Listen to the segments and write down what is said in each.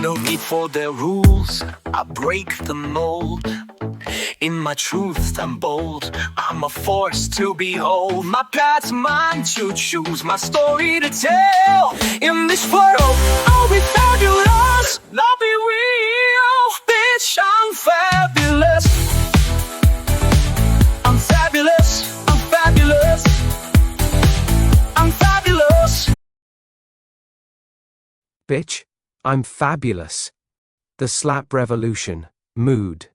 No need for their rules, I break the mold. In my truth I'm bold, I'm a force to behold. My path's mine to choose, my story to tell. In this world, I'll be fabulous, I'll be real. Bitch, I'm fabulous. I'm fabulous, I'm fabulous. I'm fabulous. Bitch, I'm fabulous. The slap revolution. Mood.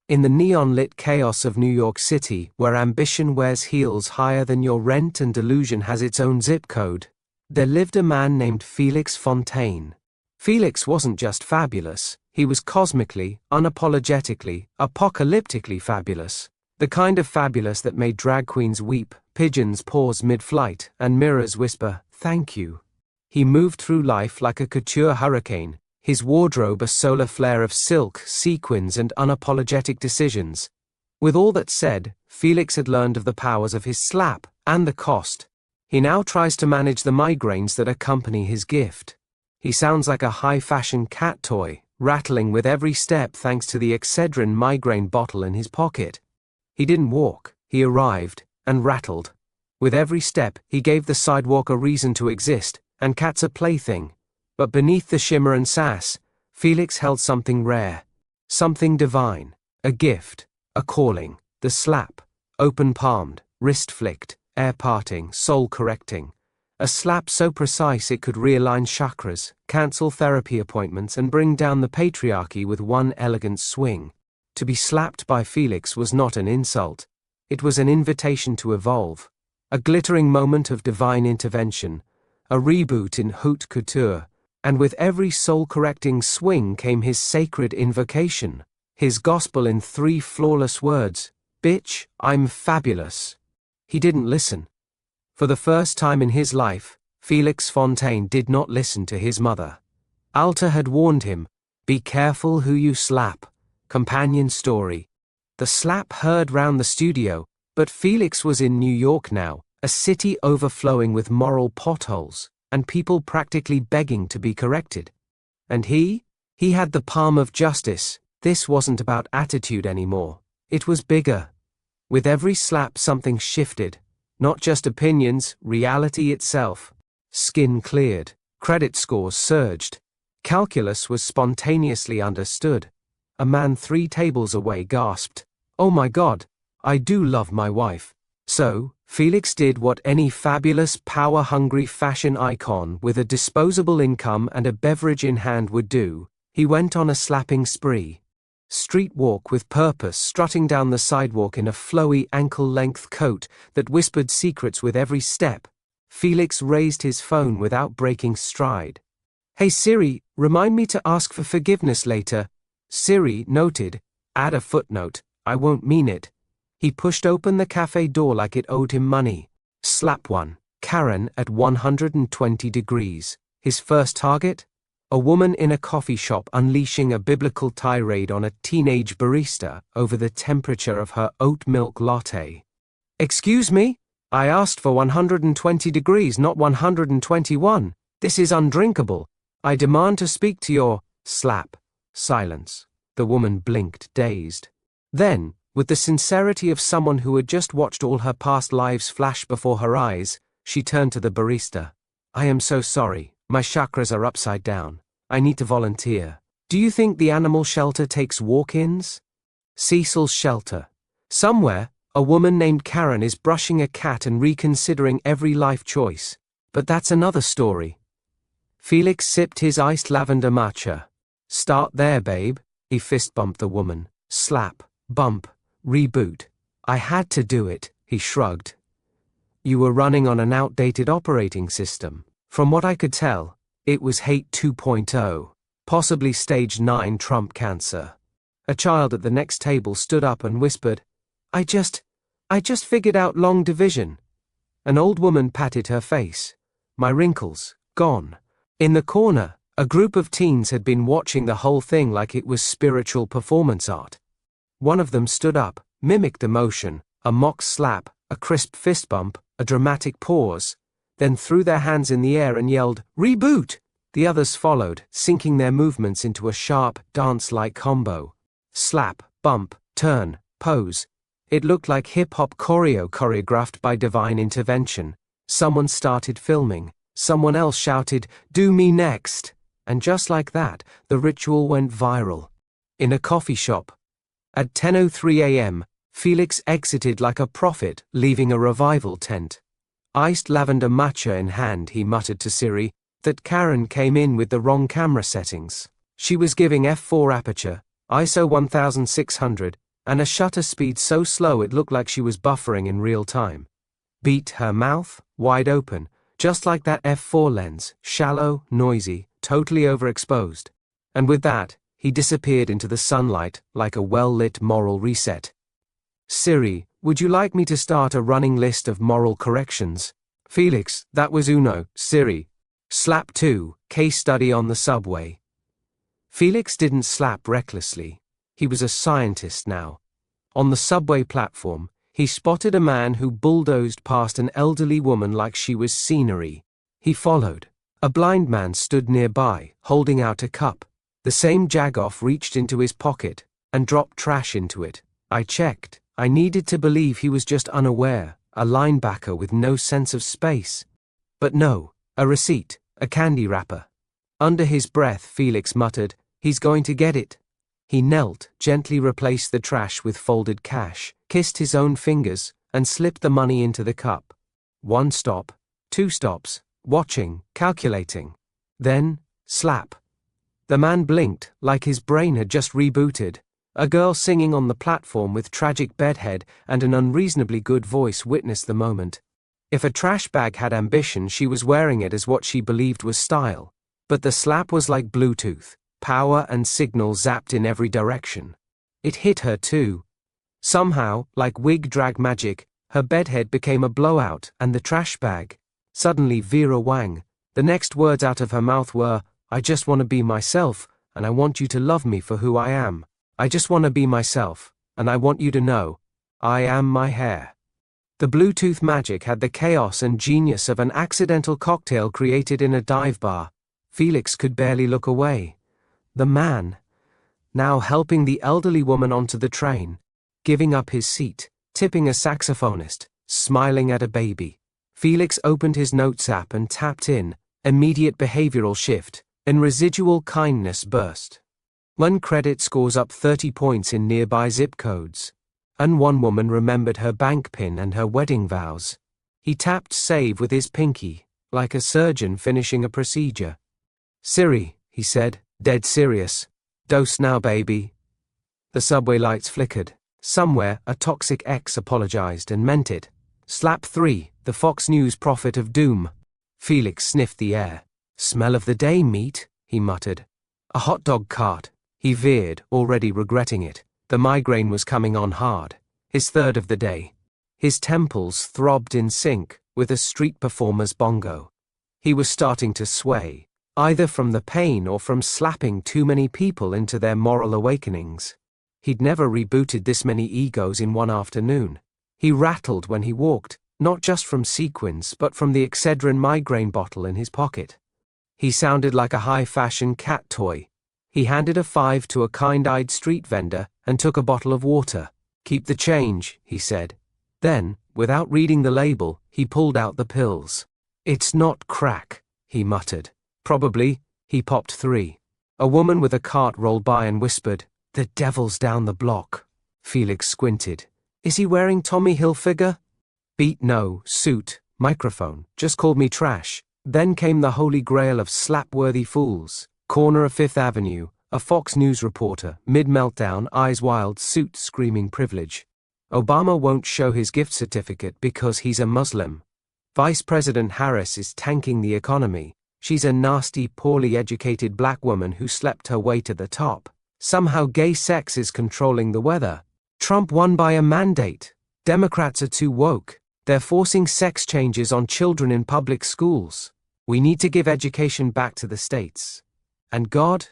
In the neon-lit chaos of New York City, where ambition wears heels higher than your rent and delusion has its own zip code, there lived a man named Felix Fontaine. Felix wasn't just fabulous, he was cosmically, unapologetically, apocalyptically fabulous. The kind of fabulous that made drag queens weep, pigeons pause mid-flight, and mirrors whisper, "Thank you." He moved through life like a couture hurricane, his wardrobe a solar flare of silk, sequins, and unapologetic decisions. With all that said, Felix had learned of the powers of his slap, and the cost. He now tries to manage the migraines that accompany his gift. He sounds like a high-fashion cat toy, rattling with every step thanks to the Excedrin migraine bottle in his pocket. He didn't walk, he arrived, and rattled. With every step, he gave the sidewalk a reason to exist, and cats a plaything. But beneath the shimmer and sass, Felix held something rare, something divine, a gift, a calling, the slap, open-palmed, wrist-flicked, air-parting, soul-correcting. A slap so precise it could realign chakras, cancel therapy appointments, and bring down the patriarchy with one elegant swing. To be slapped by Felix was not an insult. It was an invitation to evolve, a glittering moment of divine intervention, a reboot in haute couture. And with every soul-correcting swing came his sacred invocation, his gospel in 3 flawless words, "Bitch, I'm fabulous." He didn't listen. For the first time in his life, Felix Fontaine did not listen to his mother. Alta had warned him, "Be careful who you slap." Companion story. The slap heard round the studio, but Felix was in New York now, a city overflowing with moral potholes, and people practically begging to be corrected. And he had the palm of justice. This wasn't about attitude anymore. It was bigger. With every slap something shifted. Not just opinions, reality itself. Skin cleared. Credit scores surged. Calculus was spontaneously understood. A man 3 tables away gasped, "Oh my God, I do love my wife." So, Felix did what any fabulous, power-hungry fashion icon with a disposable income and a beverage in hand would do. He went on a slapping spree. Street walk with purpose, strutting down the sidewalk in a flowy ankle-length coat that whispered secrets with every step. Felix raised his phone without breaking stride. "Hey Siri, remind me to ask for forgiveness later." Siri noted, "Add a footnote, I won't mean it." He pushed open the cafe door like it owed him money. Slap 1. Karen at 120 degrees. His first target? A woman in a coffee shop unleashing a biblical tirade on a teenage barista over the temperature of her oat milk latte. "Excuse me? I asked for 120 degrees, not 121. This is undrinkable. I demand to speak to your..." Slap. Silence. The woman blinked, dazed. Then, with the sincerity of someone who had just watched all her past lives flash before her eyes, she turned to the barista. "I am so sorry. My chakras are upside down. I need to volunteer. Do you think the animal shelter takes walk-ins?" Cecil's shelter. Somewhere, a woman named Karen is brushing a cat and reconsidering every life choice. But that's another story. Felix sipped his iced lavender matcha. "Start there, babe." He fist-bumped the woman. Slap. Bump. Reboot. "I had to do it," he shrugged. "You were running on an outdated operating system. From what I could tell, it was Hate 2.0, possibly stage 9 Trump cancer." A child at the next table stood up and whispered, I just figured out long division." An old woman patted her face. "My wrinkles, gone." In the corner, a group of teens had been watching the whole thing like it was spiritual performance art. One of them stood up, mimicked the motion, a mock slap, a crisp fist bump, a dramatic pause, then threw their hands in the air and yelled, "Reboot! The others followed, syncing their movements into a sharp, dance-like combo. Slap, bump, turn, pose. It looked like hip-hop choreographed by divine intervention. Someone started filming. Someone else shouted, "Do me next!" And just like that, the ritual went viral. In a coffee shop. At 10:03 a.m., Felix exited like a prophet, leaving a revival tent. Iced lavender matcha in hand, he muttered to Siri that Karen came in with the wrong camera settings. She was giving f4 aperture, ISO 1600, and a shutter speed so slow it looked like she was buffering in real time. Beat her mouth, wide open, just like that f4 lens, shallow, noisy, totally overexposed. And with that, he disappeared into the sunlight like a well-lit moral reset. Siri, would you like me to start a running list of moral corrections? Felix, that was uno. Siri. Slap 2, case study on the subway. Felix didn't slap recklessly. He was a scientist now. On the subway platform, he spotted a man who bulldozed past an elderly woman like she was scenery. He followed. A blind man stood nearby, holding out a cup. The same jagoff reached into his pocket and dropped trash into it. I checked. I needed to believe he was just unaware, a linebacker with no sense of space. But no, a receipt, a candy wrapper. Under his breath, Felix muttered, "He's going to get it." He knelt, gently replaced the trash with folded cash, kissed his own fingers, and slipped the money into the cup. 1 stop, 2 stops, watching, calculating. Then, slap. The man blinked, like his brain had just rebooted. A girl singing on the platform with tragic bedhead and an unreasonably good voice witnessed the moment. If a trash bag had ambition, she was wearing it as what she believed was style. But the slap was like Bluetooth, power and signal zapped in every direction. It hit her too. Somehow, like wig drag magic, her bedhead became a blowout and the trash bag. Suddenly Vera Wang. The next words out of her mouth were, "I just want to be myself, and I want you to love me for who I am. I just want to be myself, and I want you to know, I am my hair." The Bluetooth magic had the chaos and genius of an accidental cocktail created in a dive bar. Felix could barely look away. The man, now helping the elderly woman onto the train, giving up his seat, tipping a saxophonist, smiling at a baby. Felix opened his notes app and tapped in, immediate behavioral shift, and residual kindness burst. One credit scores up 30 points in nearby zip codes. And one woman remembered her bank PIN and her wedding vows. He tapped save with his pinky, like a surgeon finishing a procedure. "Siri," he said, dead serious. "Dose now, baby." The subway lights flickered. Somewhere, a toxic ex apologized and meant it. Slap 3, the Fox News prophet of doom. Felix sniffed the air. "Smell of the day, meat," he muttered. A hot dog cart. He veered, already regretting it. The migraine was coming on hard. His third of the day. His temples throbbed in sync with a street performer's bongo. He was starting to sway, either from the pain or from slapping too many people into their moral awakenings. He'd never rebooted this many egos in one afternoon. He rattled when he walked, not just from sequins but from the Excedrin migraine bottle in his pocket. He sounded like a high-fashion cat toy. He handed a 5 to a kind-eyed street vendor and took a bottle of water. "Keep the change," he said. Then, without reading the label, he pulled out the pills. "It's not crack," he muttered. "Probably." He popped 3. A woman with a cart rolled by and whispered, "The devil's down the block." Felix squinted. "Is he wearing Tommy Hilfiger?" Beat no, suit, microphone, just called me trash. Then came the holy grail of slap-worthy fools. Corner of Fifth Avenue, a Fox News reporter, mid-meltdown, eyes wild, suit screaming privilege. Obama won't show his gift certificate because he's a Muslim. Vice President Harris is tanking the economy. She's a nasty, poorly educated black woman who slept her way to the top. Somehow gay sex is controlling the weather. Trump won by a mandate. Democrats are too woke. They're forcing sex changes on children in public schools. We need to give education back to the states. And God?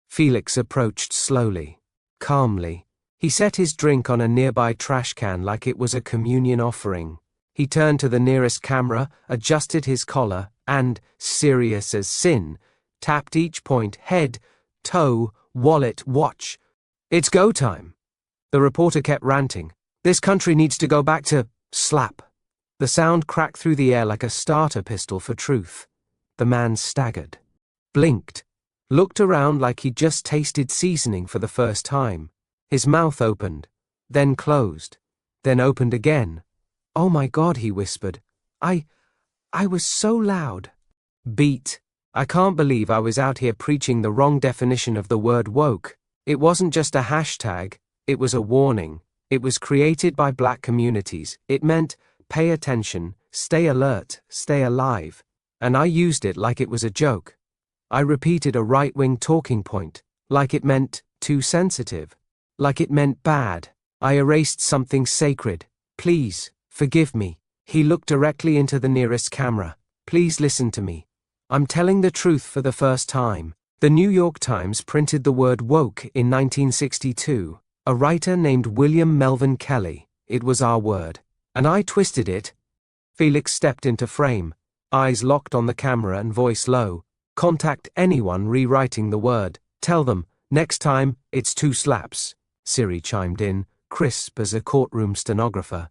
Felix approached slowly, calmly. He set his drink on a nearby trash can like it was a communion offering. He turned to the nearest camera, adjusted his collar, and, serious as sin, tapped each point, head, toe, wallet, watch. It's go time. The reporter kept ranting. This country needs to go back to slap. The sound cracked through the air like a starter pistol for truth. The man staggered, blinked, looked around like he'd just tasted seasoning for the first time. His mouth opened, then closed, then opened again. "Oh my God," he whispered. I was so loud. Beat. I can't believe I was out here preaching the wrong definition of the word woke. It wasn't just a hashtag, it was a warning. It was created by black communities. It meant, pay attention, stay alert, stay alive. And I used it like it was a joke. I repeated a right-wing talking point, like it meant too sensitive, like it meant bad. I erased something sacred. Please, forgive me. He looked directly into the nearest camera. Please listen to me. I'm telling the truth for the first time. The New York Times printed the word woke in 1962. A writer named William Melvin Kelly. It was our word. And I twisted it. Felix stepped into frame, eyes locked on the camera and voice low. Contact anyone rewriting the word. Tell them, next time, it's 2 slaps. Siri chimed in, crisp as a courtroom stenographer.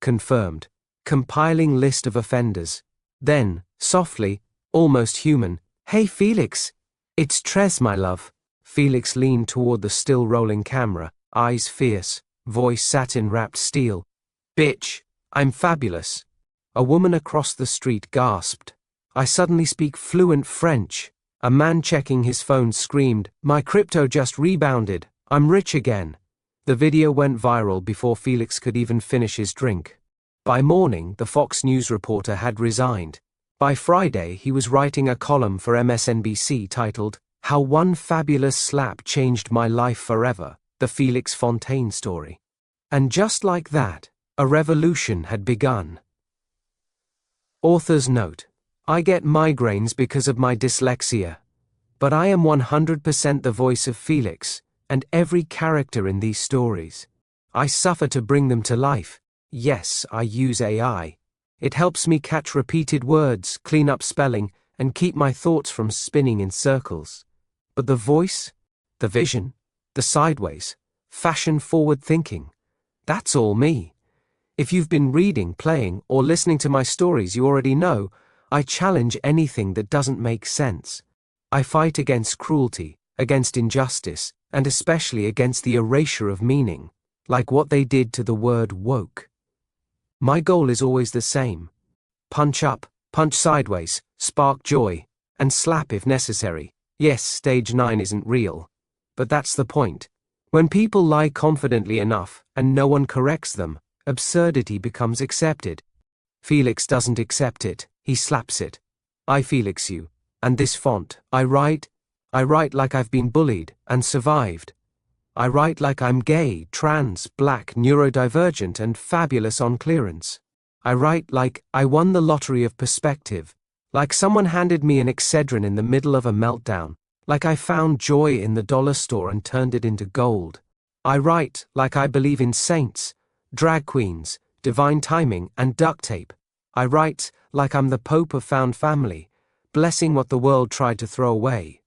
Confirmed. Compiling list of offenders. Then, softly, almost human, "Hey Felix, it's Tres, my love." Felix leaned toward the still rolling camera, eyes fierce, voice satin-wrapped steel. "Bitch, I'm fabulous." A woman across the street gasped. "I suddenly speak fluent French." A man checking his phone screamed, "My crypto just rebounded. I'm rich again." The video went viral before Felix could even finish his drink. By morning, the Fox News reporter had resigned. By Friday, he was writing a column for MSNBC titled, "How One Fabulous Slap Changed My Life Forever, the Felix Fontaine Story." And just like that, a revolution had begun. Author's note: I get migraines because of my dyslexia. But I am 100% the voice of Felix, and every character in these stories. I suffer to bring them to life. Yes, I use AI. It helps me catch repeated words, clean up spelling, and keep my thoughts from spinning in circles. But the voice, the vision, the sideways, fashion-forward thinking, that's all me. If you've been reading, playing, or listening to my stories, you already know, I challenge anything that doesn't make sense. I fight against cruelty, against injustice, and especially against the erasure of meaning, like what they did to the word woke. My goal is always the same. Punch up, punch sideways, spark joy, and slap if necessary. Yes, stage 9 isn't real. But that's the point. When people lie confidently enough, and no one corrects them, absurdity becomes accepted. Felix doesn't accept it, he slaps it. I Felix you. And this font, I write like I've been bullied, and survived. I write like I'm gay, trans, black, neurodivergent, and fabulous on clearance. I write like I won the lottery of perspective, like someone handed me an Excedrin in the middle of a meltdown, like I found joy in the dollar store and turned it into gold. I write like I believe in saints, drag queens, divine timing, and duct tape. I write like I'm the Pope of found family, blessing what the world tried to throw away.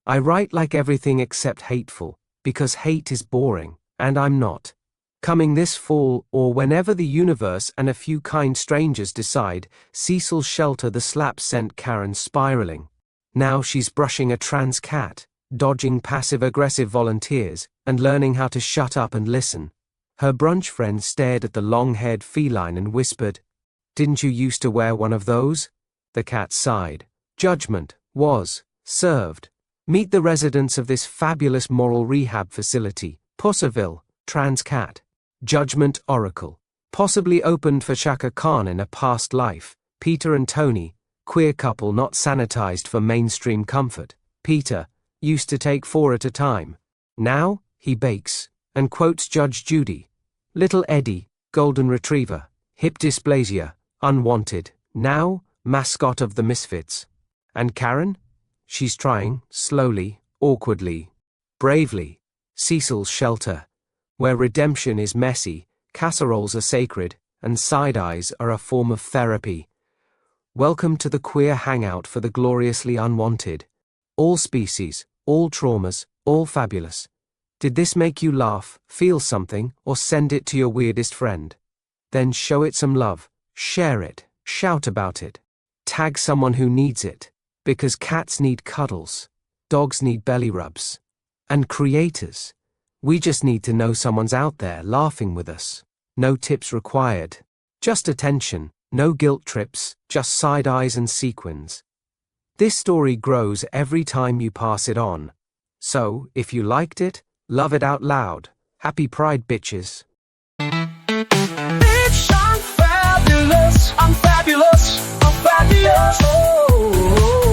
I write like everything except hateful, because hate is boring, and I'm not. Coming this fall, or whenever the universe and a few kind strangers decide, Cecil's shelter the slap sent Karen spiraling. Now she's brushing a trans cat, dodging passive-aggressive volunteers, and learning how to shut up and listen. Her brunch friend stared at the long-haired feline and whispered, "Didn't you used to wear one of those?" The cat sighed. Judgment was served. Meet the residents of this fabulous moral rehab facility, Pussaville, trans cat. Judgment Oracle. Possibly opened for Shaka Khan in a past life. Peter and Tony, queer couple not sanitized for mainstream comfort. Peter used to take 4 at a time. Now, he bakes, and quotes Judge Judy. Little Eddie, golden retriever, hip dysplasia, unwanted. Now, mascot of the Misfits. And Karen? She's trying, slowly, awkwardly, bravely. Cecil's shelter, where redemption is messy, casseroles are sacred, and side-eyes are a form of therapy. Welcome to the queer hangout for the gloriously unwanted. All species, all traumas, all fabulous. Did this make you laugh, feel something, or send it to your weirdest friend? Then show it some love, share it, shout about it. Tag someone who needs it. Because cats need cuddles, dogs need belly rubs. And creators, we just need to know someone's out there laughing with us. No tips required. Just attention, no guilt trips, just side eyes and sequins. This story grows every time you pass it on. So, if you liked it, love it out loud. Happy Pride, bitches. Bitch, I'm fabulous, I'm fabulous, I'm fabulous. Oh.